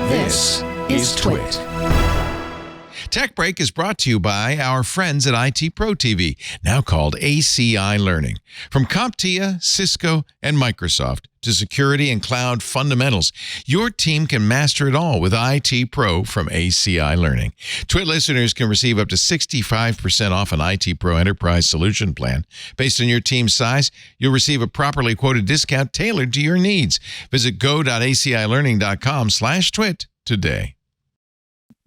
This is TWiT. Tech Break is brought to you by our friends at IT Pro TV, now called ACI Learning. From CompTIA, Cisco, and Microsoft to security and cloud fundamentals, your team can master it all with IT Pro from ACI Learning. TWiT listeners can receive up to 65% off an IT Pro Enterprise Solution Plan. Based on your team's size, you'll receive a properly quoted discount tailored to your needs. Visit go.acilearning.com/twit today.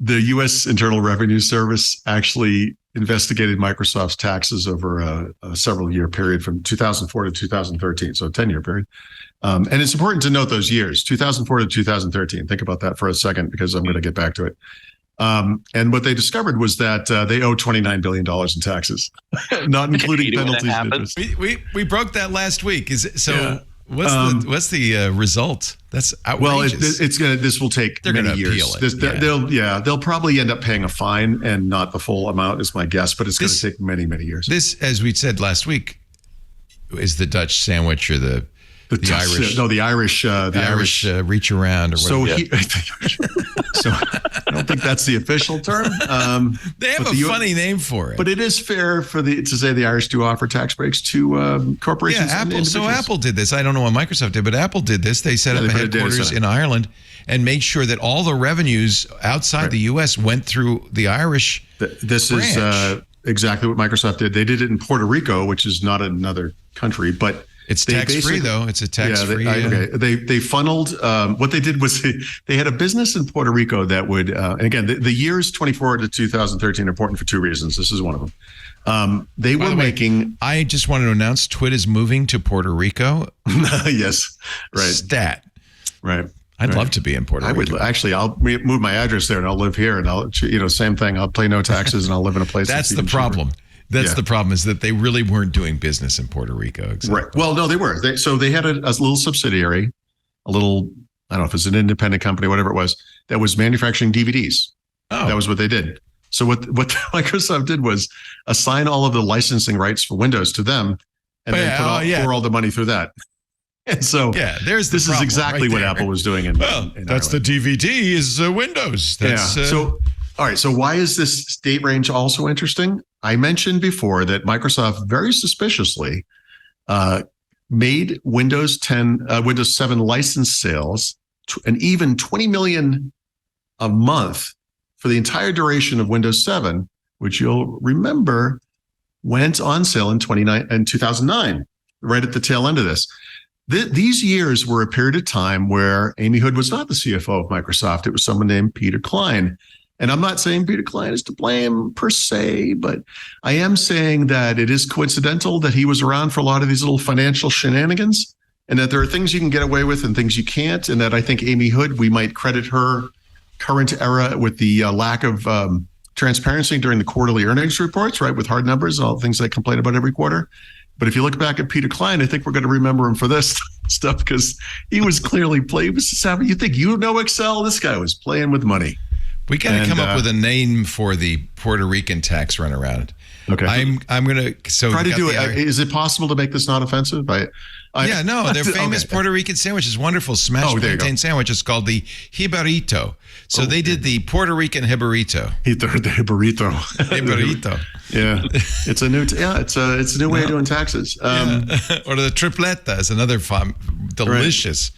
The U.S. Internal Revenue Service actually investigated Microsoft's taxes over a several-year period from 2004 to 2013, so a 10-year period. And it's important to note those years, 2004 to 2013. Think about that for a second, because I'm going to get back to it. And what they discovered was that they owe $29 billion in taxes, not including penalties. We broke that last week. What's the result? That's outrageous. Well, this will take many years. They'll probably end up paying a fine and not the full amount, is my guess. But it's going to take many, many years. This, as we said last week, is the Dutch sandwich or the Irish? No, the Irish reach around or whatever. So I don't think that's the official term. They have a funny name for it. But it is fair to say the Irish do offer tax breaks to corporations. Yeah, Apple. So Apple did this. I don't know what Microsoft did, but Apple did this. They set up a headquarters in Ireland and made sure that all the revenues outside the U.S. went through the Irish This branch. Is exactly what Microsoft did. They did it in Puerto Rico, which is not another country, but it's tax-free, though. It's a tax-free. They funneled. What they did was they had a business in Puerto Rico that would, and again, the years 24 to 2013 are important for two reasons. This is one of them. They were making. I just wanted to announce TWiT is moving to Puerto Rico. Yes, right. Stat. Right. I'd love to be in Puerto Rico. I'll move my address there and I'll live here, and I'll, same thing. I'll pay no taxes and I'll live in a place. That's the problem. Cheaper. That's the problem, is that they really weren't doing business in Puerto Rico. Exactly. Right. Well, no, they were. So they had a little subsidiary, I don't know if it's an independent company, whatever it was, that was manufacturing DVDs. Oh. That was what they did. So what Microsoft did was assign all of the licensing rights for Windows to them, and then pour all the money through that. And so this is exactly what Apple was doing in that's Ireland. The DVD is Windows. That's, So all right. So why is this date range also interesting? I mentioned before that Microsoft very suspiciously made Windows 7 license sales an even 20 million a month for the entire duration of Windows 7, which you'll remember went on sale in 2009, right at the tail end of this. These years were a period of time where Amy Hood was not the CFO of Microsoft. It was someone named Peter Klein. And I'm not saying Peter Klein is to blame per se, but I am saying that it is coincidental that he was around for a lot of these little financial shenanigans, and that there are things you can get away with and things you can't. And that I think Amy Hood, we might credit her current era with the lack of transparency during the quarterly earnings reports, right, with hard numbers and all the things they complain about every quarter. But if you look back at Peter Klein, I think we're going to remember him for this stuff, because he was clearly playing. You think Excel? This guy was playing with money. We got to come up with a name for the Puerto Rican tax runaround. Okay, I'm gonna try to do it. Is it possible to make this not offensive? Their famous Puerto Rican sandwich is wonderful. Smashed plantain sandwich. It's called the Jibarito. So they did the Puerto Rican Jibarito. The Jibarito. Jibarito. Yeah, it's a new. It's a new way of doing taxes. Or the Tripleta is another delicious. Right.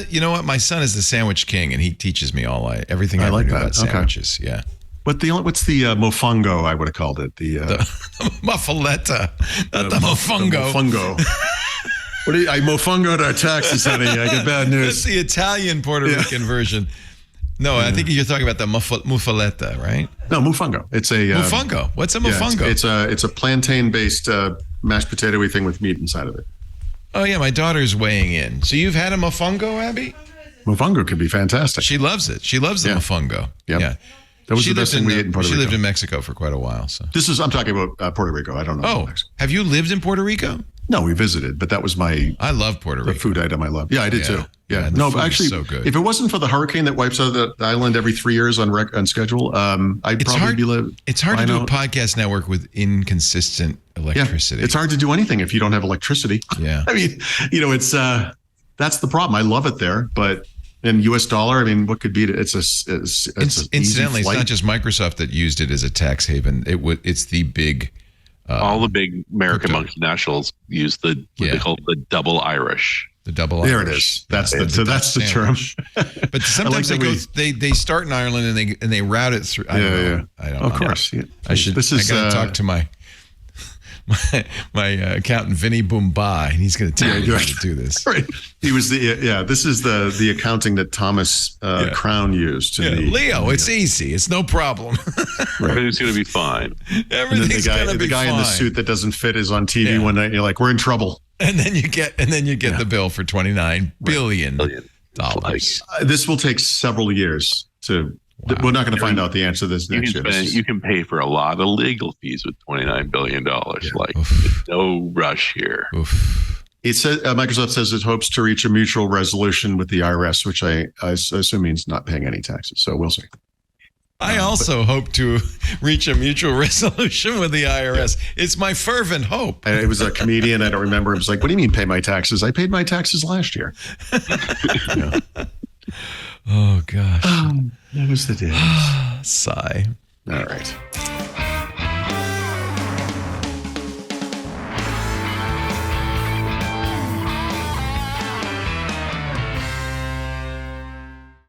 You know what? My son is the sandwich king, and he teaches me everything I like about sandwiches. Okay. Yeah. What's the Mofongo? I would have called it the muffaletta, not the Mofongo. The Mofongo. I mofongoed our taxes, honey. I get bad news. That's the Italian Puerto Rican version. No, I think you're talking about the muffaletta, right? No, Mofongo. It's a Mofongo. What's a Mofongo? It's a plantain-based mashed potato-y thing with meat inside of it. Oh, yeah, my daughter's weighing in. So you've had a mofongo, Abby? Mofongo can be fantastic. She loves it. She loves the mofongo. Yep. Yeah. That was the best thing we ate in Puerto Rico. She lived in Mexico for quite a while. So I'm talking about Puerto Rico. I don't know. Oh, have you lived in Puerto Rico? No, we visited, but that was I love Puerto Rico. The food item I love. Yeah, I did too. Yeah. No, actually, so good. If it wasn't for the hurricane that wipes out the island every 3 years on schedule, I'd probably be living. It's hard to do a podcast network with inconsistent electricity. Yeah, it's hard to do anything if you don't have electricity. Yeah. I mean, it's that's the problem. I love it there, but in US dollar, I mean, what could beat it? It's incidentally, it's not just Microsoft that used it as a tax haven. It's the big. All the big American multinationals use what they call the double Irish. The double there Irish. It is. That's the term. But sometimes they start in Ireland and they route it through. I don't know. Of course. Yeah. I gotta talk to my accountant Vinny Boomba, and he's going to tell me how to do this. Right. He was this is the accounting that Thomas Crown used. Leo, it's easy. It's no problem. Everything's going to be fine. Everything's going to be fine. The guy in the suit that doesn't fit is on TV one night, and you're like, we're in trouble. And then you get the bill for $29 billion. This will take several years to. Wow. We're not going to find out the answer to this next year. You can pay for a lot of legal fees with $29 billion. No rush here. It says Microsoft says it hopes to reach a mutual resolution with the IRS, which I assume means not paying any taxes. So we'll see. I also hope to reach a mutual resolution with the IRS. Yeah. It's my fervent hope. It was a comedian. I don't remember. It was like, what do you mean pay my taxes? I paid my taxes last year. Oh, gosh. That was the day. Sigh. All right.